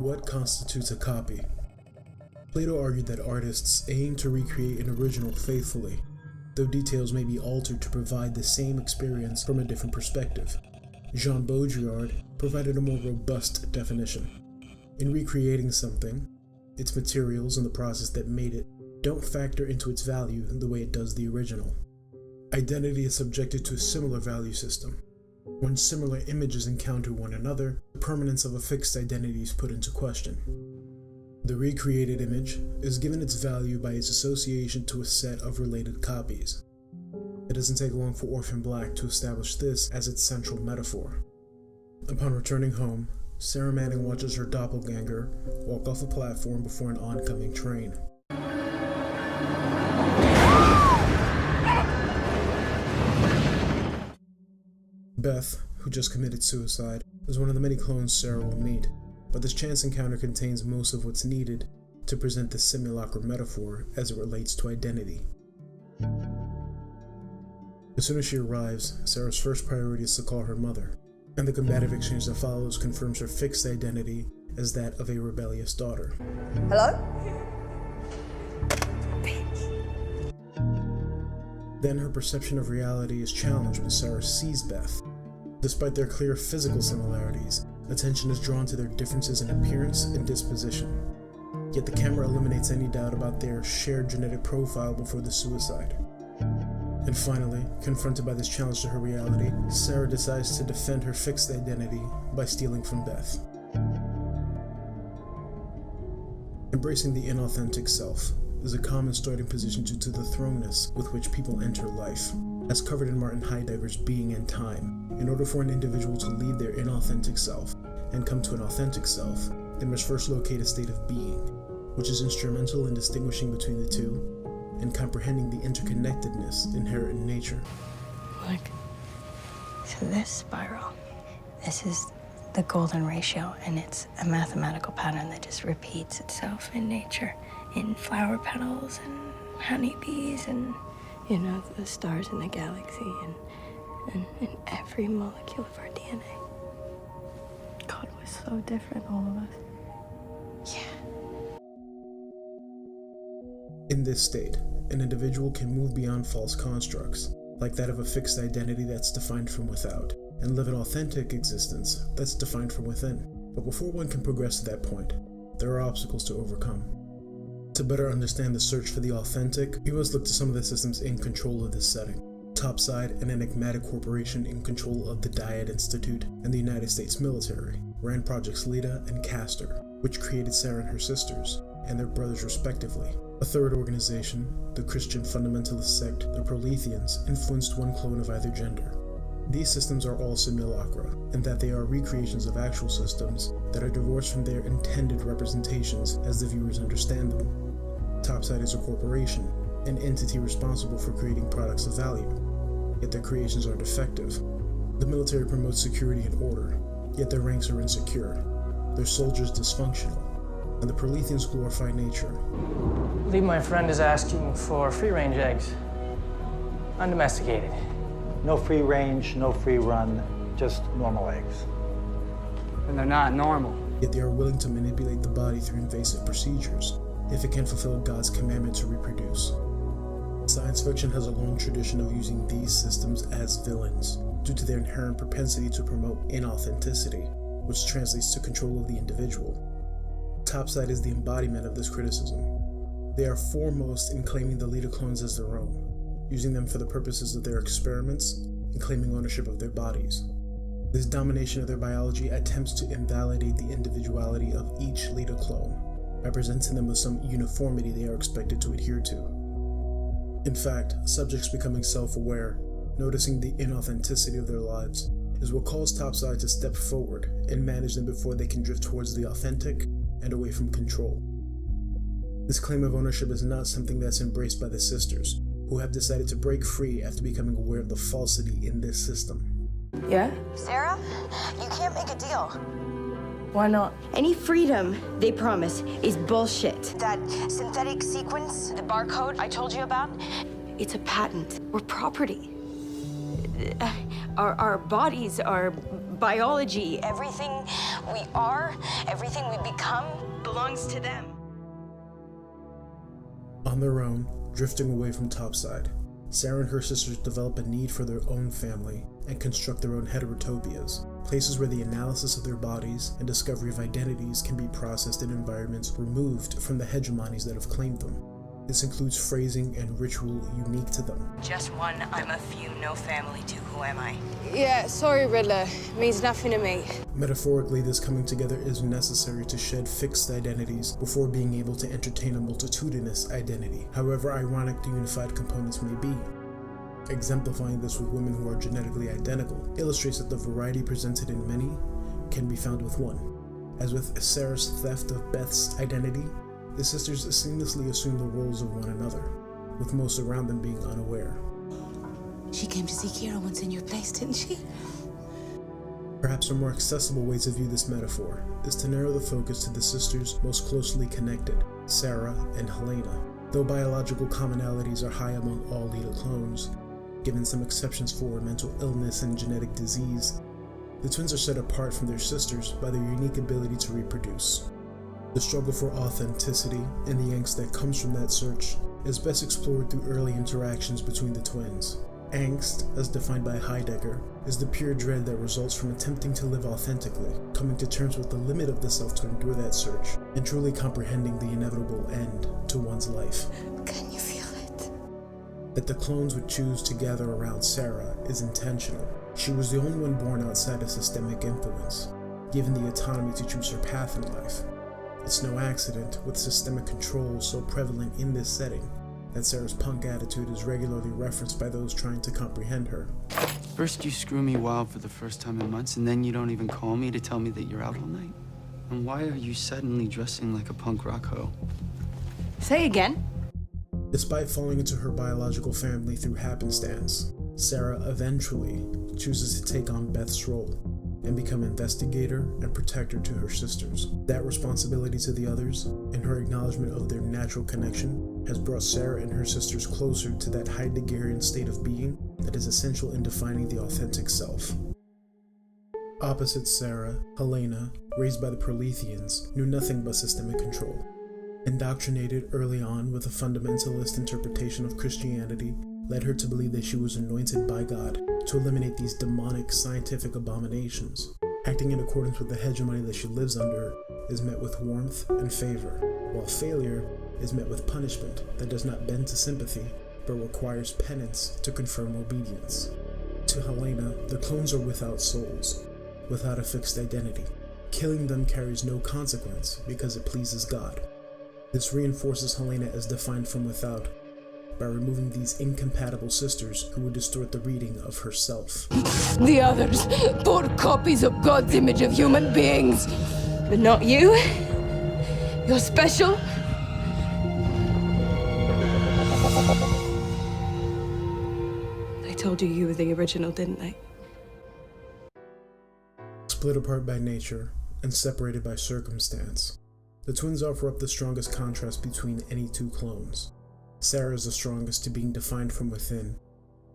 What constitutes a copy? Plato argued that artists aim to recreate an original faithfully, though details may be altered to provide the same experience from a different perspective. Jean Baudrillard provided a more robust definition. In recreating something, its materials and the process that made it don't factor into its value the way it does the original. Identity is subjected to a similar value system. When similar images encounter one another, the permanence of a fixed identity is put into question. The recreated image is given its value by its association to a set of related copies. It doesn't take long for Orphan Black to establish this as its central metaphor. Upon returning home, Sarah Manning watches her doppelganger walk off a platform before an oncoming train. Beth, who just committed suicide, is one of the many clones Sarah will meet, but this chance encounter contains most of what's needed to present the simulacra metaphor as it relates to identity. As soon as she arrives, Sarah's first priority is to call her mother, and the combative exchange that follows confirms her fixed identity as that of a rebellious daughter. Hello? Then her perception of reality is challenged when Sarah sees Beth. Despite their clear physical similarities, attention is drawn to their differences in appearance and disposition. Yet the camera eliminates any doubt about their shared genetic profile before the suicide. And finally, confronted by this challenge to her reality, Sarah decides to defend her fixed identity by stealing from Beth. Embracing the inauthentic self is a common starting position due to the thrownness with which people enter life. As covered in Martin Heidegger's Being and Time, in order for an individual to leave their inauthentic self and come to an authentic self, they must first locate a state of being, which is instrumental in distinguishing between the two and comprehending the interconnectedness inherent in nature. Look, so this spiral, this is the golden ratio, and it's a mathematical pattern that just repeats itself in nature, in flower petals and honeybees and, you know, the stars in the galaxy and in every molecule of our DNA. God, we're so different, all of us. Yeah. In this state, an individual can move beyond false constructs, like that of a fixed identity that's defined from without, and live an authentic existence that's defined from within. But before one can progress to that point, there are obstacles to overcome. To better understand the search for the authentic, we must look to some of the systems in control of this setting. Topside, an enigmatic corporation in control of the Dyad Institute and the United States military, ran projects Leda and Castor, which created Sarah and her sisters, and their brothers respectively. A third organization, the Christian fundamentalist sect, the Proletheans, influenced one clone of either gender. These systems are all simulacra, in that they are recreations of actual systems that are divorced from their intended representations as the viewers understand them. Topside is a corporation, an entity responsible for creating products of value, yet their creations are defective. The military promotes security and order, yet their ranks are insecure, their soldiers dysfunctional, and the Proletheans glorify nature. I believe my friend is asking for free-range eggs. Undomesticated. No free range, no free run, just normal eggs. And they're not normal. Yet they are willing to manipulate the body through invasive procedures, if it can fulfill God's commandment to reproduce. Science fiction has a long tradition of using these systems as villains, due to their inherent propensity to promote inauthenticity, which translates to control of the individual. Topside is the embodiment of this criticism. They are foremost in claiming the Leda clones as their own, using them for the purposes of their experiments and claiming ownership of their bodies. This domination of their biology attempts to invalidate the individuality of each Leda clone by presenting them with some uniformity they are expected to adhere to. In fact, subjects becoming self-aware, noticing the inauthenticity of their lives, is what calls Topside to step forward and manage them before they can drift towards the authentic and away from control. This claim of ownership is not something that's embraced by the sisters, who have decided to break free after becoming aware of the falsity in this system. Yeah? Sarah, you can't make a deal. Why not? Any freedom they promise is bullshit. That synthetic sequence, the barcode I told you about, It's a patent. We're property. our bodies, our biology, Everything we are, everything we become, belongs to them. On their own, drifting away from Topside, Sarah and her sisters develop a need for their own family and construct their own heterotopias, places where the analysis of their bodies and discovery of identities can be processed in environments removed from the hegemonies that have claimed them. This includes phrasing and ritual unique to them. just one, I'm a few, no family, two, who am I? Yeah, sorry, Riddler. Means nothing to me. Metaphorically, this coming together is necessary to shed fixed identities before being able to entertain a multitudinous identity, however ironic the unified components may be. Exemplifying this with women who are genetically identical illustrates that the variety presented in many can be found with one. As with Sarah's theft of Beth's identity, the sisters seamlessly assume the roles of one another, with most around them being unaware. She came to see Kira once in your place, didn't she? Perhaps a more accessible way to view this metaphor is to narrow the focus to the sisters most closely connected, Sarah and Helena. Though biological commonalities are high among all Leda clones, given some exceptions for mental illness and genetic disease, the twins are set apart from their sisters by their unique ability to reproduce. The struggle for authenticity and the angst that comes from that search is best explored through early interactions between the twins. Angst, as defined by Heidegger, is the pure dread that results from attempting to live authentically, coming to terms with the limit of the self to endure that search, and truly comprehending the inevitable end to one's life. Can you feel it? That the clones would choose to gather around Sarah is intentional. She was the only one born outside of systemic influence, given the autonomy to choose her path in life. It's no accident, with systemic control so prevalent in this setting, that Sarah's punk attitude is regularly referenced by those trying to comprehend her. First you screw me wild for the first time in months, and then you don't even call me to tell me that you're out all night? And why are you suddenly dressing like a punk rock hoe? Say again? Despite falling into her biological family through happenstance, Sarah eventually chooses to take on Beth's role and become investigator and protector to her sisters. That responsibility to the others and her acknowledgement of their natural connection has brought Sarah and her sisters closer to that Heideggerian state of being that is essential in defining the authentic self. Opposite Sarah, Helena, raised by the Proletheans, knew nothing but systemic control. Indoctrinated early on with a fundamentalist interpretation of Christianity led her to believe that she was anointed by God to eliminate these demonic scientific abominations. Acting in accordance with the hegemony that she lives under is met with warmth and favor, while failure is met with punishment that does not bend to sympathy, but requires penance to confirm obedience. To Helena, the clones are without souls, without a fixed identity. Killing them carries no consequence because it pleases God. This reinforces Helena as defined from without, by removing these incompatible sisters who would distort the reading of herself. The others bore copies of God's image of human beings. But not you. You're special. I told you you were the original, didn't I? Split apart by nature and separated by circumstance, the twins offer up the strongest contrast between any two clones. Sarah is the strongest to being defined from within,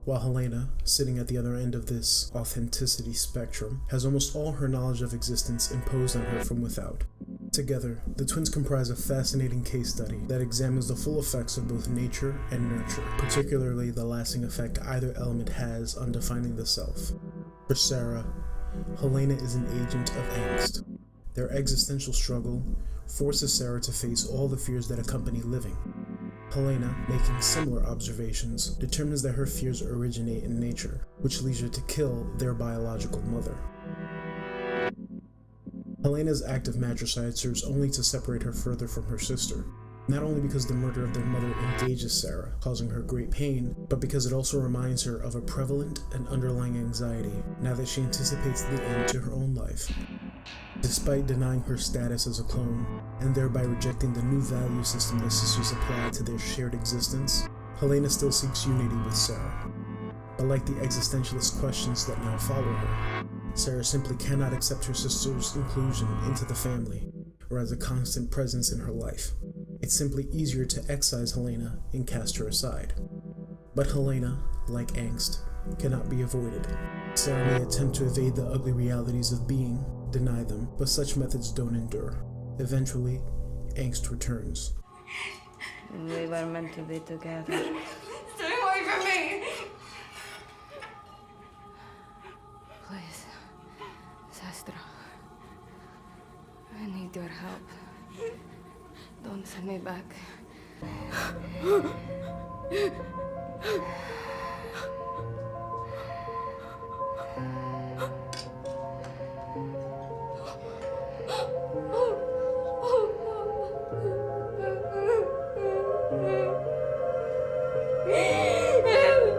while Helena, sitting at the other end of this authenticity spectrum, has almost all her knowledge of existence imposed on her from without. Together, the twins comprise a fascinating case study that examines the full effects of both nature and nurture, particularly the lasting effect either element has on defining the self. For Sarah, Helena is an agent of angst. Their existential struggle forces Sarah to face all the fears that accompany living. Helena, making similar observations, determines that her fears originate in nature, which leads her to kill their biological mother. Helena's act of matricide serves only to separate her further from her sister, not only because the murder of their mother engages Sarah, causing her great pain, but because it also reminds her of a prevalent and underlying anxiety now that she anticipates the end to her own life. Despite denying her status as a clone, and thereby rejecting the new value system the sisters apply to their shared existence, Helena still seeks unity with Sarah. But like the existentialist questions that now follow her, Sarah simply cannot accept her sister's inclusion into the family, or as a constant presence in her life. It's simply easier to excise Helena and cast her aside. But Helena, like angst, cannot be avoided. Sarah may attempt to evade the ugly realities of being, deny them, but such methods don't endure. Eventually, angst returns. We were meant to be together. Stay away from me! Please, Sastra. I need your help. Don't send me back.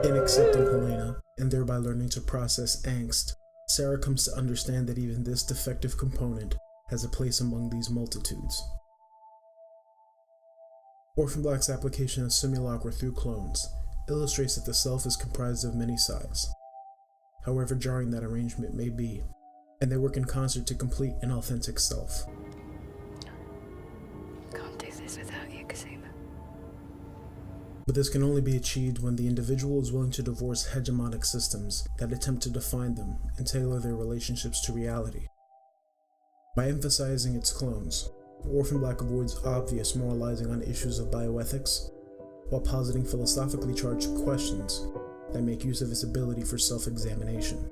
In accepting Helena, and thereby learning to process angst, Sarah comes to understand that even this defective component has a place among these multitudes. Orphan Black's application of simulacra through clones illustrates that the self is comprised of many sides, however jarring that arrangement may be, and they work in concert to complete an authentic self. Can't do this without you, Kasima. But this can only be achieved when the individual is willing to divorce hegemonic systems that attempt to define them and tailor their relationships to reality. By emphasizing its clones, Orphan Black avoids obvious moralizing on issues of bioethics, while positing philosophically charged questions that make use of its ability for self-examination.